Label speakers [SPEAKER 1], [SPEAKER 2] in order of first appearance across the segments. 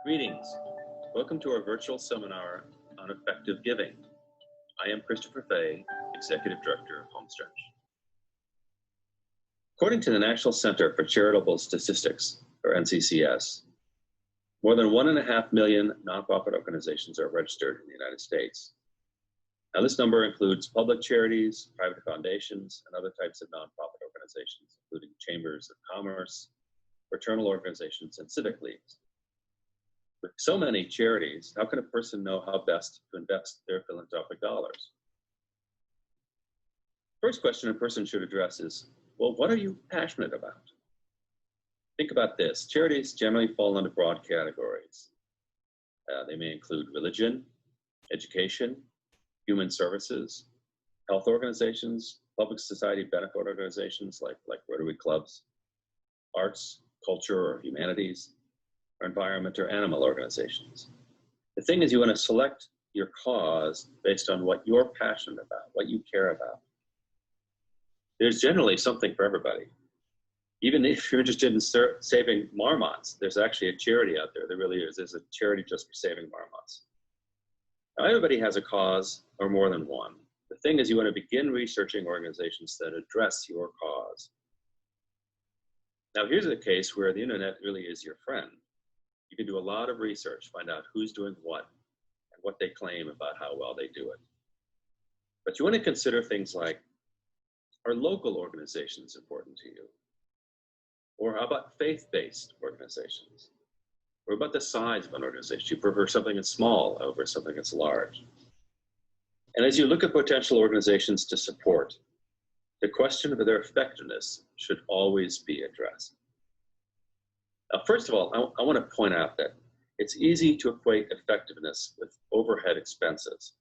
[SPEAKER 1] Greetings. Welcome to our virtual seminar on effective giving. I am Christopher Fay, Executive Director of Homestretch. According to the National Center for Charitable Statistics, or NCCS, more than 1.5 million nonprofit organizations are registered in the United States. Now, this number includes public charities, private foundations, and other types of nonprofit organizations, including chambers of commerce, fraternal organizations, and civic leagues. With so many charities, how can a person know how best to invest their philanthropic dollars? First question a person should address is, well, what are you passionate about? Think about this. Charities generally fall into broad categories. They may include religion, education, human services, health organizations, public society benefit organizations like Rotary clubs, arts, culture, or humanities, or environment or animal organizations. The thing is, you want to select your cause based on what you're passionate about, what you care about. There's generally something for everybody. Even if you're interested in saving marmots, there's actually a charity out there. There really is. There's a charity just for saving marmots. Now, everybody has a cause or more than one. The thing is, you want to begin researching organizations that address your cause. Now, here's a case where the internet really is your friend. You can do a lot of research, find out who's doing what and what they claim about how well they do it. But you want to consider things like, are local organizations important to you? Or how about faith-based organizations? Or about the size of an organization? You prefer something that's small over something that's large. And as you look at potential organizations to support, the question of their effectiveness should always be addressed. Now, first of all, I want to point out that it's easy to equate effectiveness with overhead expenses.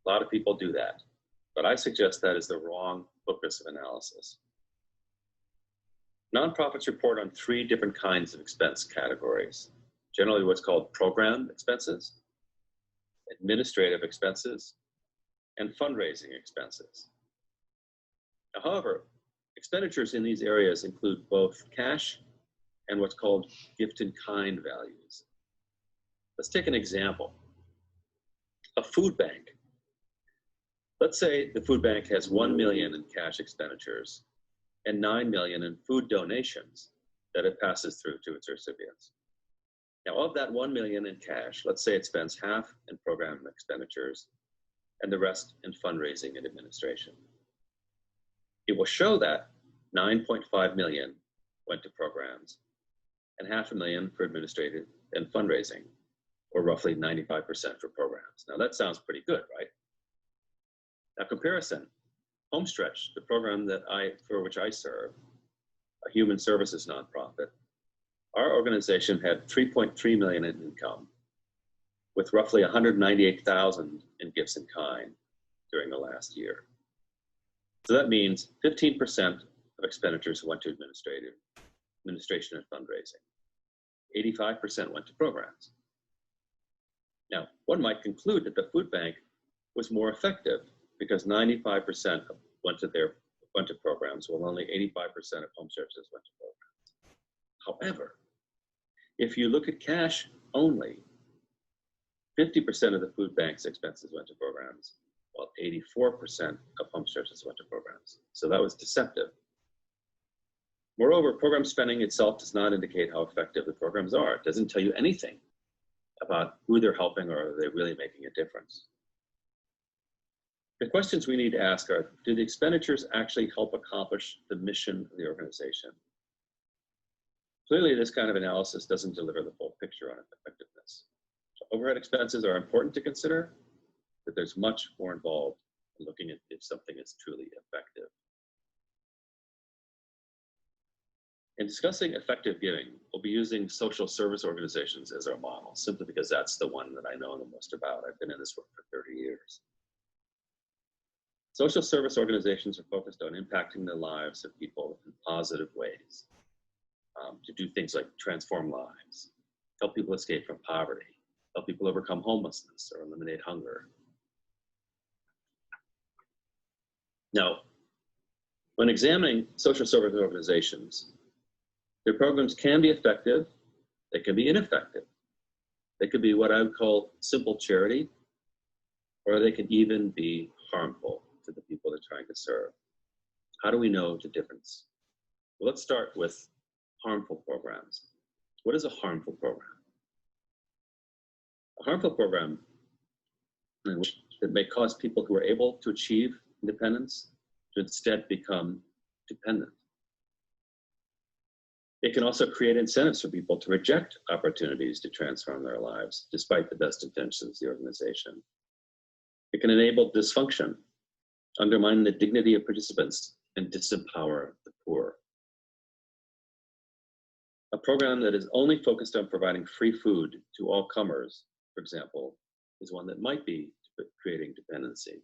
[SPEAKER 1] A lot of people do that, but I suggest that is the wrong focus of analysis. Nonprofits report on 3 different kinds of expense categories. Generally what's called program expenses, administrative expenses, and fundraising expenses. Now, however, expenditures in these areas include both cash and what's called gift-in-kind values. Let's take an example. A food bank. Let's say the food bank has $1 million in cash expenditures and $9 million in food donations that it passes through to its recipients. Now, of that $1 million in cash, let's say it spends half in program expenditures and the rest in fundraising and administration. It will show that $9.5 million went to programs and $500,000 for administrative and fundraising, or roughly 95% for programs. Now, that sounds pretty good, right? Now, comparison. Homestretch, the program for which I serve, a human services nonprofit, our organization had $3.3 million in income, with roughly $198,000 in gifts in kind during the last year. So that means 15% of expenditures went to administration and fundraising. 85% went to programs. Now, one might conclude that the food bank was more effective because 95% went to programs, while only 85% of home services went to programs. However, if you look at cash only, 50% of the food bank's expenses went to programs, while 84% of home services went to programs. So that was deceptive. Moreover, program spending itself does not indicate how effective the programs are. It doesn't tell you anything about who they're helping or are they really making a difference. The questions we need to ask are, do the expenditures actually help accomplish the mission of the organization? Clearly, this kind of analysis doesn't deliver the full picture on effectiveness. So overhead expenses are important to consider, but there's much more involved in looking at if something is truly effective. In discussing effective giving, we'll be using social service organizations as our model, simply because that's the one that I know the most about. I've been in this work for 30 years. Social service organizations are focused on impacting the lives of people in positive ways, to do things like transform lives, help people escape from poverty, help people overcome homelessness or eliminate hunger. Now, when examining social service organizations, their programs can be effective, they can be ineffective. They could be what I would call simple charity, or they can even be harmful to the people they're trying to serve. How do we know the difference? Well, let's start with harmful programs. What is a harmful program? A harmful program that may cause people who are able to achieve independence to instead become dependent. It can also create incentives for people to reject opportunities to transform their lives, despite the best intentions of the organization. It can enable dysfunction, undermine the dignity of participants, and disempower the poor. A program that is only focused on providing free food to all comers, for example, is one that might be creating dependency.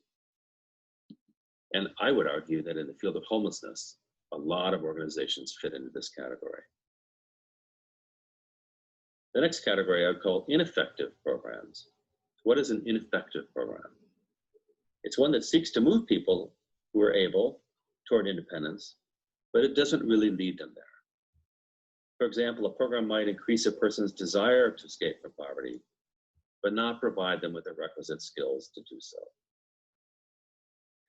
[SPEAKER 1] And I would argue that in the field of homelessness, a lot of organizations fit into this category. The next category I would call ineffective programs. What is an ineffective program? It's one that seeks to move people who are able toward independence, but it doesn't really lead them there. For example, a program might increase a person's desire to escape from poverty, but not provide them with the requisite skills to do so.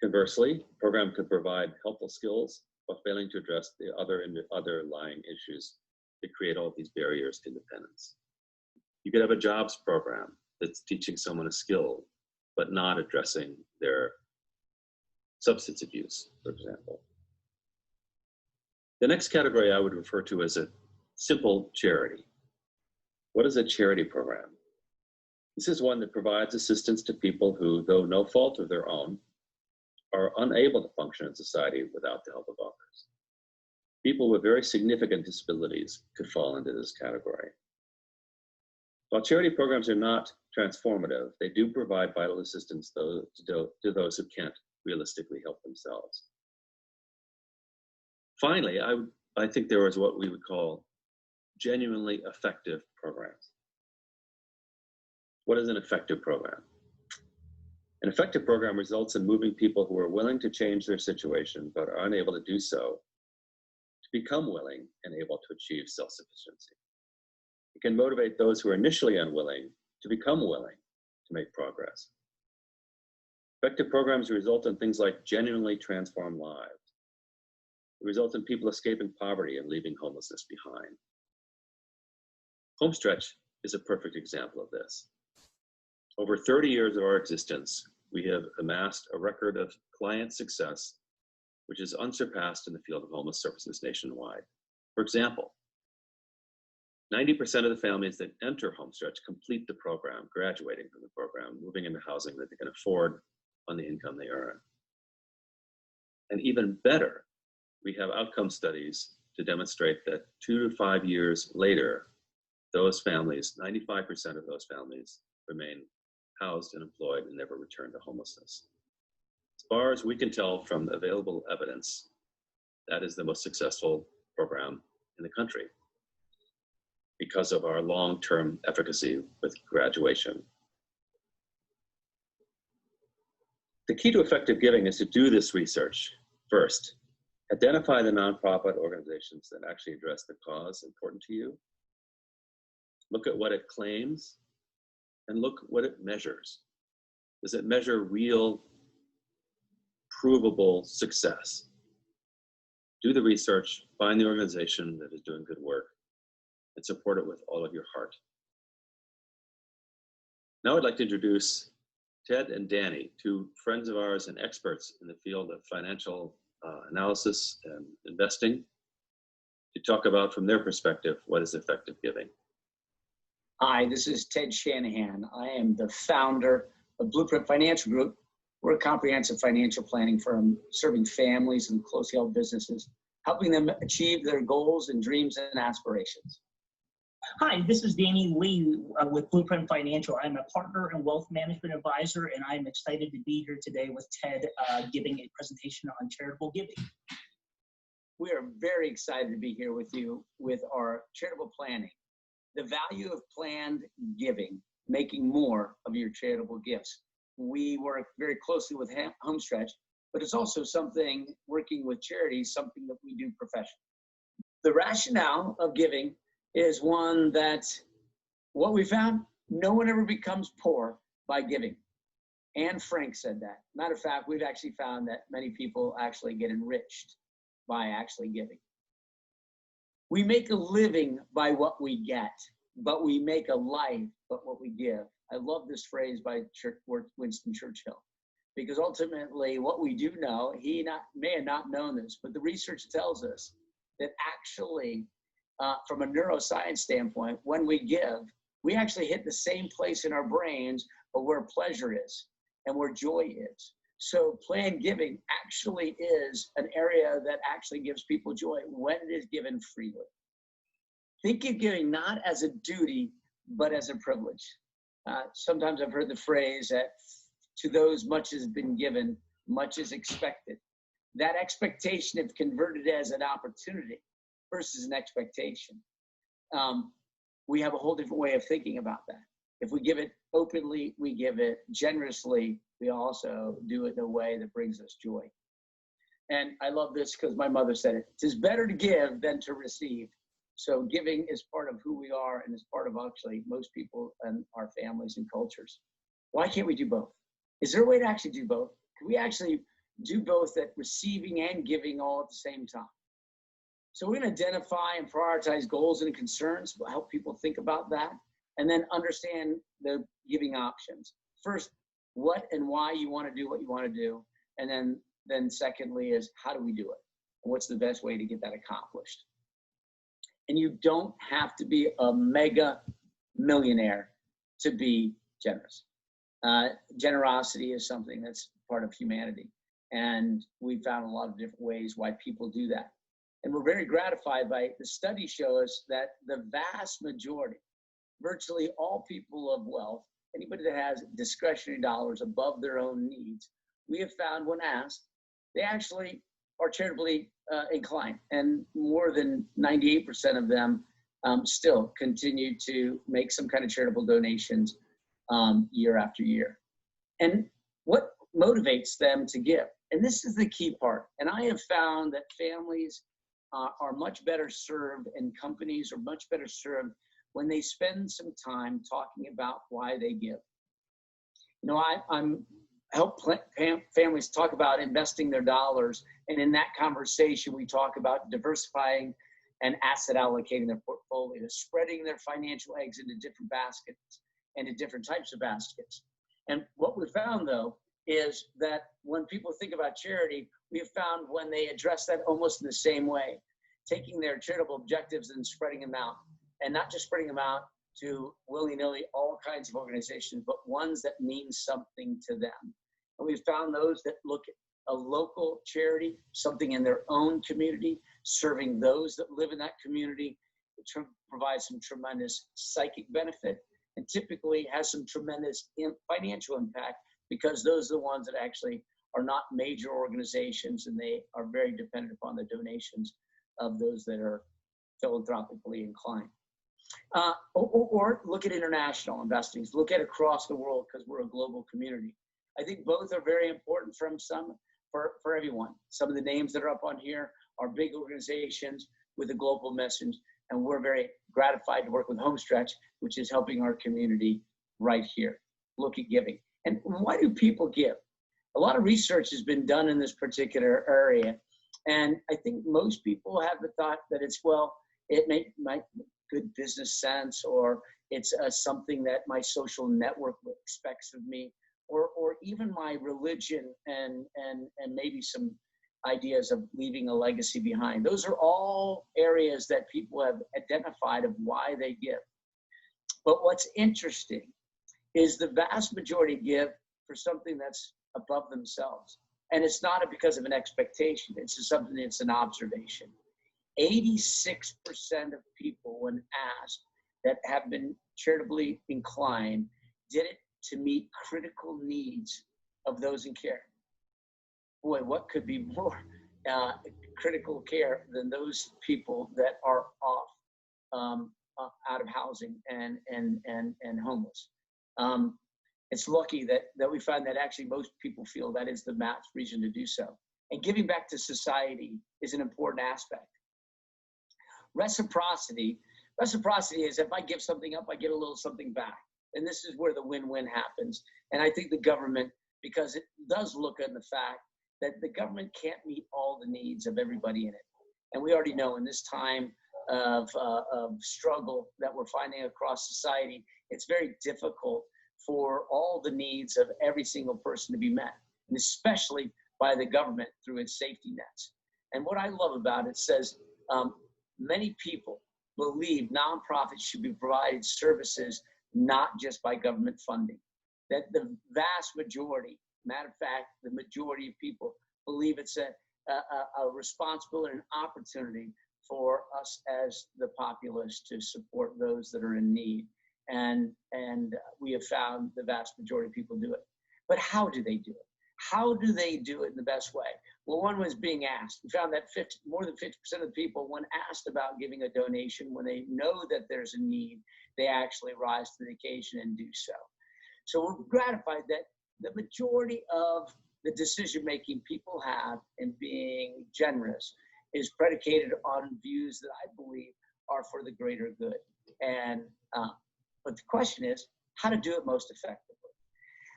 [SPEAKER 1] Conversely, a program could provide helpful skills while failing to address the underlying issues that create all these barriers to independence. You could have a jobs program that's teaching someone a skill, but not addressing their substance abuse, for example. The next category I would refer to as a simple charity. What is a charity program? This is one that provides assistance to people who, though no fault of their own, are unable to function in society without the help of others. People with very significant disabilities could fall into this category. While charity programs are not transformative, they do provide vital assistance to those who can't realistically help themselves. Finally, I think there is what we would call genuinely effective programs. What is an effective program? An effective program results in moving people who are willing to change their situation but are unable to do so to become willing and able to achieve self-sufficiency. It can motivate those who are initially unwilling to become willing to make progress. Effective programs result in things like genuinely transformed lives. They result in people escaping poverty and leaving homelessness behind. Homestretch is a perfect example of this. Over 30 years of our existence, we have amassed a record of client success, which is unsurpassed in the field of homeless services nationwide. For example, 90% of the families that enter Homestretch complete the program, graduating from the program, moving into housing that they can afford on the income they earn. And even better, we have outcome studies to demonstrate that 2 to 5 years later, those families, 95% of those families remain housed and employed and never return to homelessness. As far as we can tell from available evidence, that is the most successful program in the country because of our long-term efficacy with graduation. The key to effective giving is to do this research. First, identify the nonprofit organizations that actually address the cause important to you. Look at what it claims and look what it measures. Does it measure real, provable success? Do the research, find the organization that is doing good work, and support it with all of your heart. Now I'd like to introduce Ted and Danny, two friends of ours and experts in the field of financial analysis and investing, to talk about from their perspective, what is effective giving.
[SPEAKER 2] Hi, this is Ted Shanahan. I am the founder of Blueprint Financial Group. We're a comprehensive financial planning firm serving families and closely held businesses, helping them achieve their goals and dreams and aspirations.
[SPEAKER 3] Hi, this is Danny Lee with Blueprint Financial. I'm a partner and wealth management advisor, and I'm excited to be here today with Ted giving a presentation on charitable giving.
[SPEAKER 2] We are very excited to be here with you with our charitable planning. The value of planned giving, making more of your charitable gifts. We work very closely with Homestretch, but it's also something, working with charities, something that we do professionally. The rationale of giving is one that what we found, No one ever becomes poor by giving. Anne Frank said that. Matter of fact, we've actually found that many people actually get enriched by actually giving. We make a living by what we get, but we make a life by what we give. I love this phrase by Winston Churchill, because ultimately what we do know, may have not known this, but the research tells us that actually, from a neuroscience standpoint, when we give, we actually hit the same place in our brains, but where pleasure is and where joy is. So planned giving actually is an area that actually gives people joy when it is given freely. Think of giving not as a duty, but as a privilege. Sometimes I've heard the phrase that to those much has been given, much is expected. That expectation, if converted as an opportunity versus an expectation, we have a whole different way of thinking about that. If we give it openly, we give it generously, we also do it in a way that brings us joy. And I love this because my mother said it. It is better to give than to receive. So giving is part of who we are and is part of actually most people and our families and cultures. Why can't we do both? Is there a way to actually do both? Can we actually do both at receiving and giving all at the same time? So we're going to identify and prioritize goals and concerns, help people think about that, and then understand the giving options. First, what and why you want to do what you want to do. And then secondly is how do we do it? And what's the best way to get that accomplished? And you don't have to be a mega millionaire to be generous. Generosity is something that's part of humanity. And we found a lot of different ways why people do that. And we're very gratified by the study show us that the vast majority, virtually all people of wealth, anybody that has discretionary dollars above their own needs, we have found when asked, they actually are charitably inclined. And more than 98% of them still continue to make some kind of charitable donations year after year. And what motivates them to give? And this is the key part. And I have found that families are much better served and companies are much better served when they spend some time talking about why they give. You know, I'm help families talk about investing their dollars. And in that conversation, we talk about diversifying and asset allocating their portfolio, spreading their financial eggs into different baskets and into different types of baskets. And what we found, though, is that when people think about charity, we have found when they address that almost in the same way, taking their charitable objectives and spreading them out, and not just spreading them out to willy-nilly all kinds of organizations, but ones that mean something to them. And we've found those that look at a local charity, something in their own community, serving those that live in that community, provides some tremendous psychic benefit, and typically has some tremendous financial impact, because those are the ones that actually are not major organizations and they are very dependent upon the donations of those that are philanthropically inclined. Or look at international investings, look at across the world, because we're a global community. I think both are very important for everyone. Some of the names that are up on here are big organizations with a global message, and we're very gratified to work with Homestretch, which is helping our community right here. Look at giving. And why do people give? A lot of research has been done in this particular area, and I think most people have the thought that it's, well, it might make good business sense, or it's something that my social network expects of me, or even my religion and maybe some ideas of leaving a legacy behind. Those are all areas that people have identified of why they give. But what's interesting is the vast majority give for something that's above themselves. And it's not because of an expectation, it's just something that's an observation. 86% of people, when asked, that have been charitably inclined, did it to meet critical needs of those in care. Boy, what could be more critical care than those people that are out of housing and homeless? It's lucky that we find that actually most people feel that is the max reason to do so. And giving back to society is an important aspect. Reciprocity is if I give something up, I get a little something back. And this is where the win-win happens. And I think the government, because it does look at the fact that the government can't meet all the needs of everybody in it. And we already know in this time of struggle that we're finding across society, it's very difficult for all the needs of every single person to be met, and especially by the government through its safety nets. And what I love about it says many people believe nonprofits should be provided services not just by government funding. That the vast majority, matter of fact, the majority of people believe it's a responsibility and an opportunity for us as the populace to support those that are in need. And we have found the vast majority of people do it. But how do they do it? How do they do it in the best way? Well, one was being asked. We found that more than 50% of the people, when asked about giving a donation, when they know that there's a need, they actually rise to the occasion and do so. So we're gratified that the majority of the decision-making people have in being generous is predicated on views that I believe are for the greater good. And but the question is how to do it most effectively.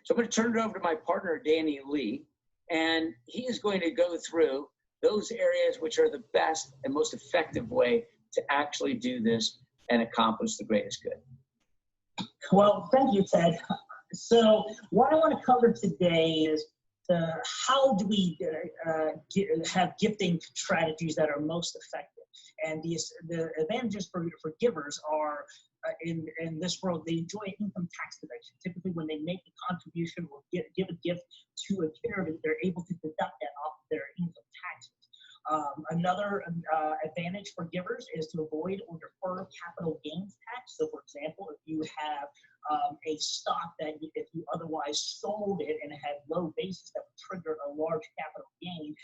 [SPEAKER 2] So I'm going to turn it over to my partner, Danny Lee, and he is going to go through those areas which are the best and most effective way to actually do this and accomplish the greatest good.
[SPEAKER 3] Well, thank you, Ted. So what I want to cover today is how do we have gifting strategies that are most effective? And the advantages for givers are in this world, they enjoy income tax deduction. Typically, when they make a contribution or give a gift to a charity, they're able to deduct that off their income taxes. Another advantage for givers is to avoid or defer capital gains tax. So, for example, if you have a stock that if you otherwise sold it and it had low basis that would trigger a large capital gain,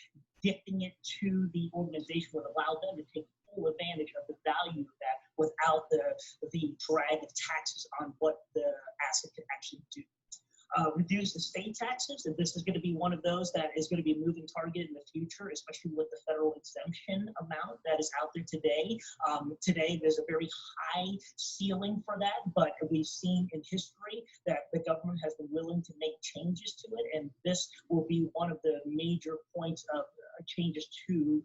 [SPEAKER 3] gifting it to the organization would allow them to take full advantage of the value of that without the drag of taxes on what the asset can actually do. Reduce estate taxes, and this is going to be one of those that is going to be a moving target in the future, especially with the federal exemption amount that is out there today. Today, there's a very high ceiling for that, but we've seen in history that the government has been willing to make changes to it, and this will be one of the major points of changes to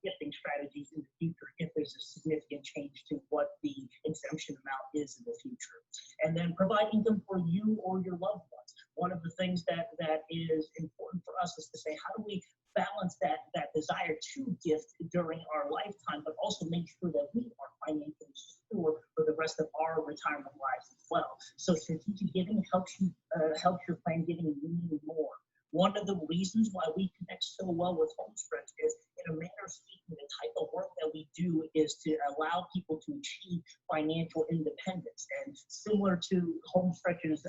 [SPEAKER 3] gifting strategies in the future if there's a significant change to what the exemption amount is in the future. And then provide income for you or your loved ones. One of the things that is important for us is to say, how do we balance that desire to gift during our lifetime, but also make sure that we are financially secure for the rest of our retirement lives as well. So strategic giving helps your plan giving mean more. One of the reasons why we connect so well with Homestretch is, in a manner of speaking, the type of work that we do is to allow people to achieve financial independence. And similar to Homestretch's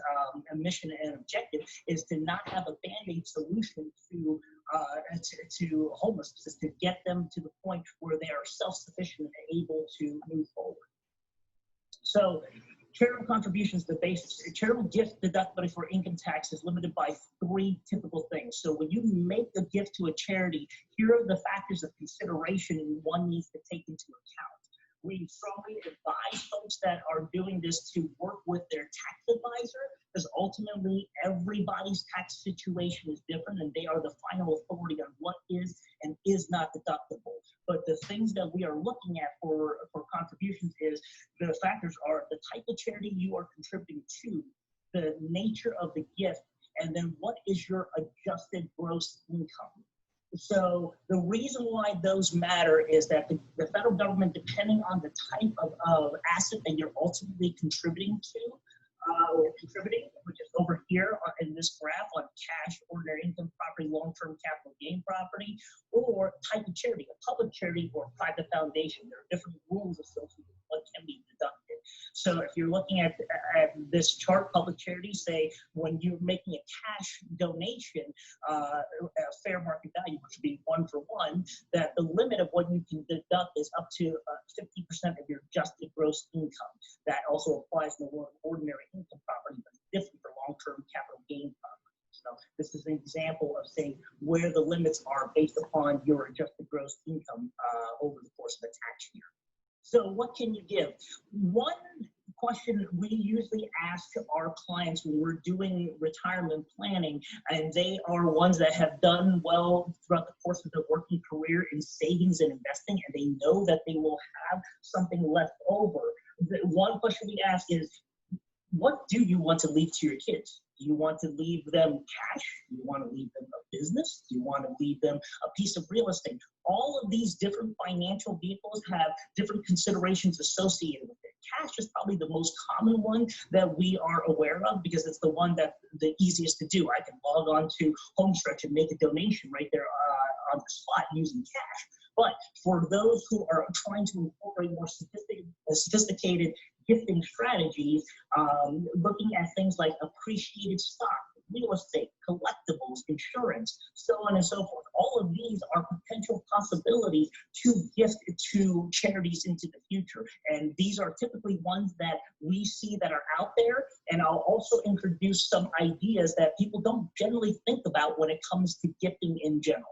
[SPEAKER 3] mission and objective is to not have a band-aid solution to homelessness, to get them to the point where they are self-sufficient and able to move forward. So, charitable contributions, the basics. Charitable gift deductibility for income tax is limited by 3 typical things. So when you make a gift to a charity, here are the factors of consideration one needs to take into account. We strongly advise folks that are doing this to work with their tax advisor, because ultimately everybody's tax situation is different and they are the final authority on what is and is not deductible. But the things that we are looking at for contributions is the factors are the type of charity you are contributing to, the nature of the gift, and then what is your adjusted gross income. So the reason why those matter is that the federal government, depending on the type of asset that you're ultimately contributing to, which is over here in this graph on cash, ordinary income property, long-term capital gain property, or type of charity, a public charity or a private foundation. There are different rules associated with what can be deducted. So if you're looking at this chart, public charities say when you're making a cash donation, a fair market value, which would be 1-for-1, that the limit of what you can deduct is up to 50% of your adjusted gross income. That also applies in the world of ordinary income property, but it's different for long-term capital gain property. So this is an example of saying where the limits are based upon your adjusted gross income over the course of a tax year. So what can you give? One question we usually ask our clients when we're doing retirement planning, and they are ones that have done well throughout the course of their working career in savings and investing, and they know that they will have something left over. The one question we ask is, what do you want to leave to your kids? Do you want to leave them cash? Do you want to leave them a business? Do you want to leave them a piece of real estate? All of these different financial vehicles have different considerations associated with it. Cash is probably the most common one that we are aware of because it's the one that's the easiest to do. I can log on to Homestretch and make a donation right there on the spot using cash. But for those who are trying to incorporate more sophisticated gifting strategies, looking at things like appreciated stock, real estate, collectibles, insurance, so on and so forth. All of these are potential possibilities to gift to charities into the future. And these are typically ones that we see that are out there. And I'll also introduce some ideas that people don't generally think about when it comes to gifting in general.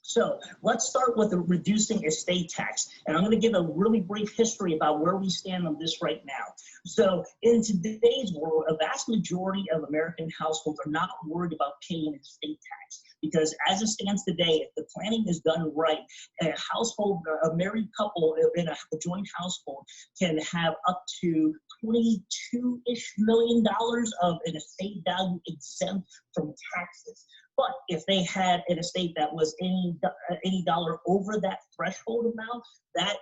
[SPEAKER 3] So let's start with the reducing estate tax. And I'm going to give a really brief history about where we stand on this right now. So in today's world, a vast majority of American households are not worried about paying estate tax because as it stands today, if the planning is done right, a household, a married couple in a joint household can have up to $22-ish million of an estate value exempt from taxes. But if they had an estate that was any dollar over that threshold amount, that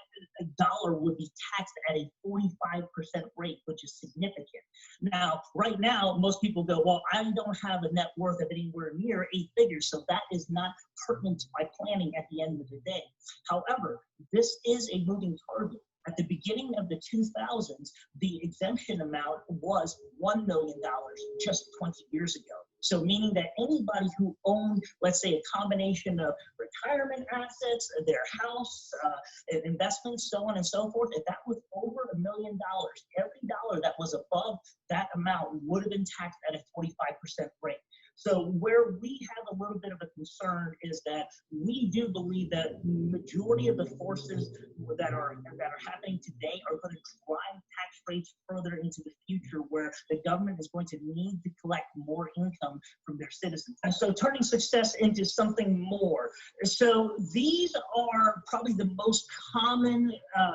[SPEAKER 3] dollar would be taxed at a 45% rate, which is significant. Now, right now, most people go, well, I don't have a net worth of anywhere near 8 figures, so that is not pertinent to my planning at the end of the day. However, this is a moving target. At the beginning of the 2000s, the exemption amount was $1 million just 20 years ago. So meaning that anybody who owned, let's say, a combination of retirement assets, their house, investments, so on and so forth, if that was over $1 million, every dollar that was above that amount would have been taxed at a 45% rate. So where we have a little bit of a concern is that we do believe that majority of the forces that are happening today are going to drive tax rates further into the future, where the government is going to need to collect more income from their citizens. And so turning success into something more. So these are probably the most common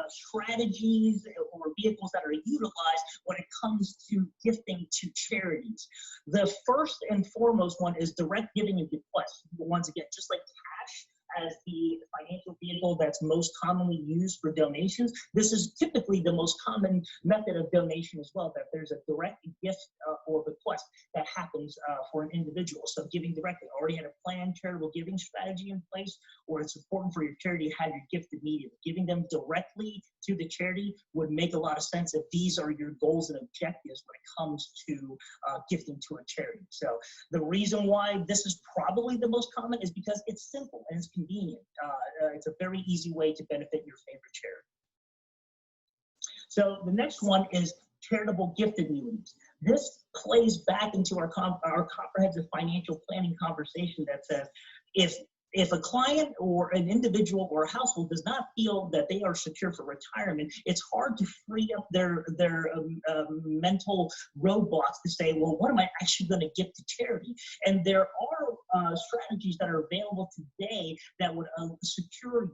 [SPEAKER 3] strategies or vehicles that are utilized when it comes to gifting to charities. The first and foremost one is direct giving and bequests. Once again, just like cash as the financial vehicle that's most commonly used for donations, this is typically the most common method of donation as well, that there's a direct gift or bequest that happens for an individual. So giving directly, already had a planned charitable giving strategy in place, or it's important for your charity to have your gift immediately. Giving them directly to the charity would make a lot of sense if these are your goals and objectives when it comes to gifting to a charity. So the reason why this is probably the most common is because it's simple and it's convenient. It's a very easy way to benefit your favorite charity. So the next one is charitable gift annuities. This plays back into our comprehensive financial planning conversation that says if a client or an individual or a household does not feel that they are secure for retirement, it's hard to free up their mental roadblocks to say, well, what am I actually going to give to charity? And there are strategies that are available today that would secure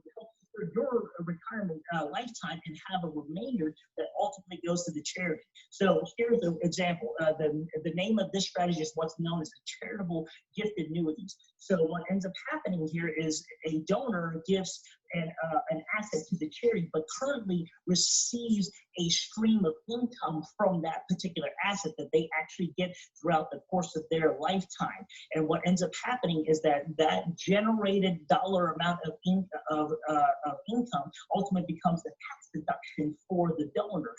[SPEAKER 3] your retirement lifetime and have a remainder that ultimately goes to the charity. So here's an example. The name of this strategy is what's known as charitable gift annuities. So what ends up happening here is a donor gives an asset to the charity, but currently receives a stream of income from that particular asset that they actually get throughout the course of their lifetime. And what ends up happening is that generated dollar amount of income ultimately becomes the tax deduction for the donor.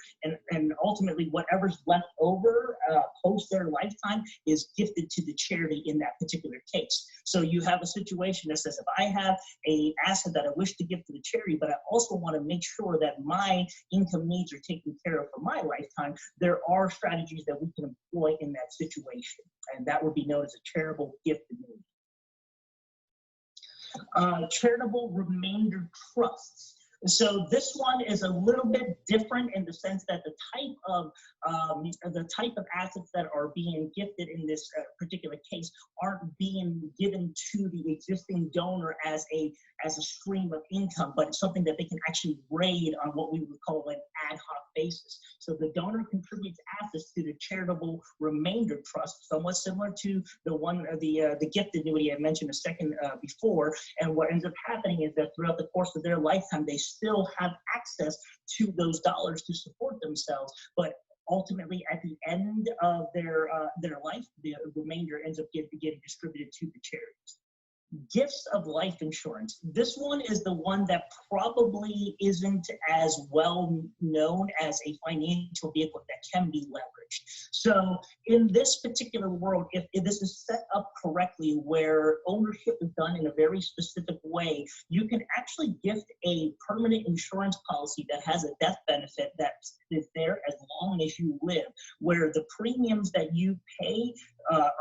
[SPEAKER 3] And ultimately, whatever's left over post their lifetime is gifted to the charity in that particular case. So you have a situation that says, if I have an asset that I wish to give to the charity, but I also want to make sure that my income needs are taken care of for my lifetime, there are strategies that we can employ in that situation. And that would be known as a charitable gift annuity. Charitable remainder trusts. So this one is a little bit different in the sense that the type of assets that are being gifted in this particular case aren't being given to the existing donor as a stream of income, but it's something that they can actually raid on what we would call an ad hoc basis. So the donor contributes assets to the charitable remainder trust, somewhat similar to the gift annuity I mentioned a second before. And what ends up happening is that throughout the course of their lifetime, they still have access to those dollars to support themselves, but ultimately at the end of their life, the remainder ends up getting distributed to the charities. Gifts of life insurance. This one is the one that probably isn't as well known as a financial vehicle that can be leveraged. So in this particular world, if this is set up correctly, where ownership is done in a very specific way, you can actually gift a permanent insurance policy that has a death benefit that is there as long as you live, where the premiums that you pay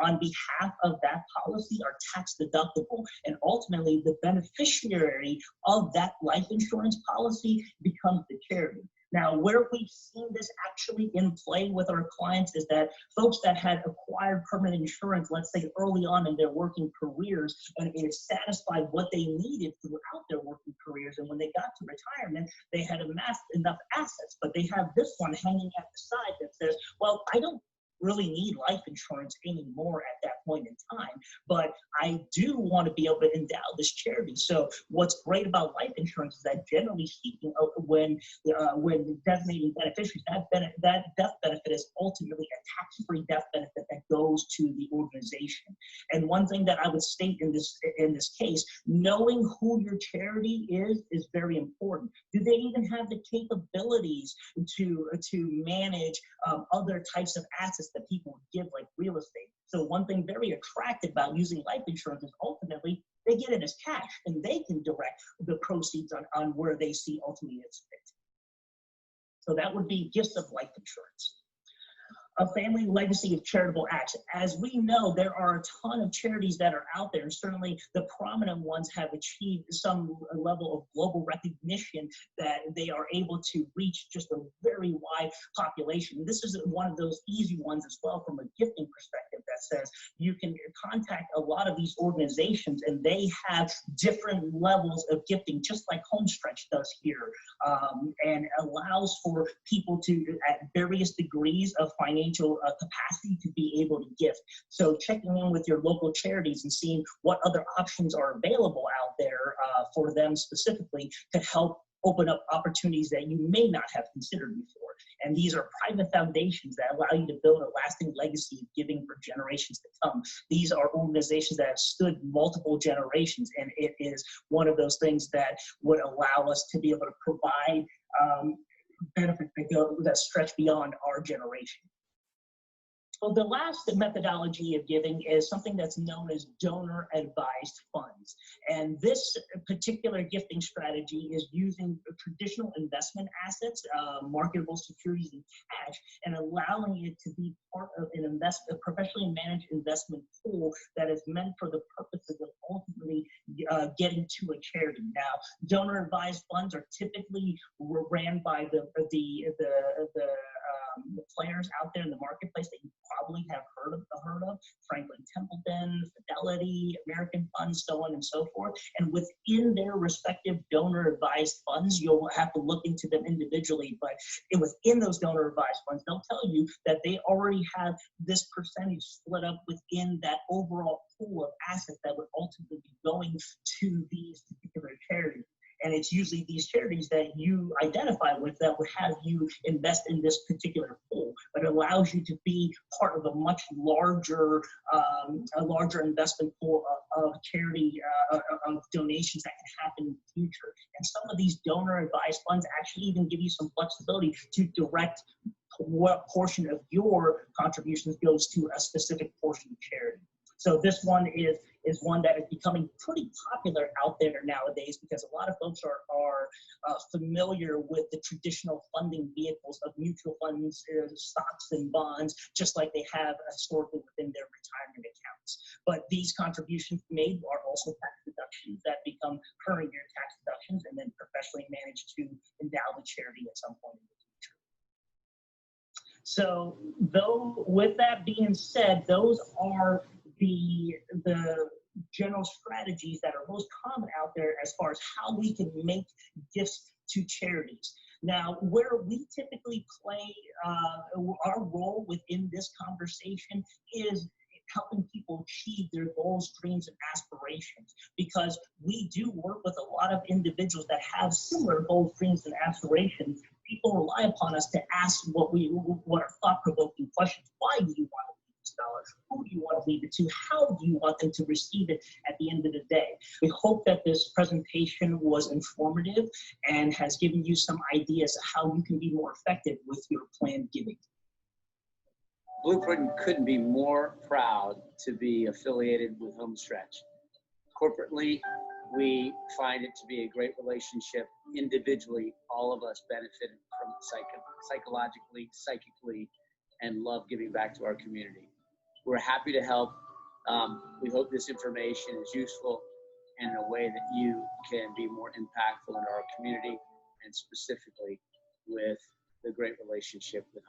[SPEAKER 3] on behalf of that policy are tax deductible, and ultimately the beneficiary of that life insurance policy becomes the charity. Now, where we've seen this actually in play with our clients is that folks that had acquired permanent insurance, let's say early on in their working careers, and it satisfied what they needed throughout their working careers, and when they got to retirement, they had amassed enough assets, but they have this one hanging at the side that says, well, I don't really need life insurance anymore at that point in time, but I do want to be able to endow this charity. So what's great about life insurance is that generally speaking, when designating beneficiaries, that death benefit is ultimately a tax-free death benefit that goes to the organization. And one thing that I would state in this case, knowing who your charity is very important. Do they even have the capabilities to manage other types of assets that people would give, like real estate? So one thing very attractive about using life insurance is ultimately they get it as cash, and they can direct the proceeds on where they see ultimately it's fit. So that would be gifts of life insurance. A family legacy of charitable acts. As we know, there are a ton of charities that are out there, and certainly the prominent ones have achieved some level of global recognition that they are able to reach just a very wide population. This is one of those easy ones as well from a gifting perspective that says you can contact a lot of these organizations and they have different levels of gifting, just like Homestretch does here, and allows for people to, at various degrees of financial capacity, to be able to gift. So checking in with your local charities and seeing what other options are available out there for them specifically could help open up opportunities that you may not have considered before. And these are private foundations that allow you to build a lasting legacy of giving for generations to come. These are organizations that have stood multiple generations, and it is one of those things that would allow us to be able to provide benefits that stretch beyond our generation. Well, the last methodology of giving is something that's known as donor-advised funds. And this particular gifting strategy is using traditional investment assets, marketable securities and cash, and allowing it to be part of a professionally managed investment pool that is meant for the purposes of ultimately getting to a charity. Now, donor-advised funds are typically ran by the players out there in the marketplace that you probably have heard of, Franklin Templeton, Fidelity, American Funds, so on and so forth. And within their respective donor-advised funds, you'll have to look into them individually, but within those donor-advised funds, they'll tell you that they already have this percentage split up within that overall pool of assets that would ultimately be going to these particular charities. And it's usually these charities that you identify with that would have you invest in this particular pool, but it allows you to be part of a much larger, investment pool of charity, of donations that can happen in the future. And some of these donor-advised funds actually even give you some flexibility to direct what portion of your contributions goes to a specific portion of charity. So this one is is one that is becoming pretty popular out there nowadays because a lot of folks are familiar with the traditional funding vehicles of mutual funds, stocks, and bonds, just like they have historically within their retirement accounts. But these contributions made are also tax deductions that become current year tax deductions and then professionally managed to endow the charity at some point in the future. So, though, with that being said, those are the general strategies that are most common out there as far as how we can make gifts to charities. Now, where we typically play our role within this conversation is helping people achieve their goals, dreams, and aspirations, because we do work with a lot of individuals that have similar goals, dreams, and aspirations. People rely upon us to ask what are thought-provoking questions. Why do you want to leave this dollar? Who do you want to leave it to? How do you want them to receive it at the end of the day? We hope that this presentation was informative and has given you some ideas of how you can be more effective with your planned giving.
[SPEAKER 2] Blueprint couldn't be more proud to be affiliated with Homestretch. Corporately, we find it to be a great relationship. Individually, all of us benefited from it psychologically, psychically, and love giving back to our community. We're happy to help. We hope this information is useful and in a way that you can be more impactful in our community and specifically with the great relationship with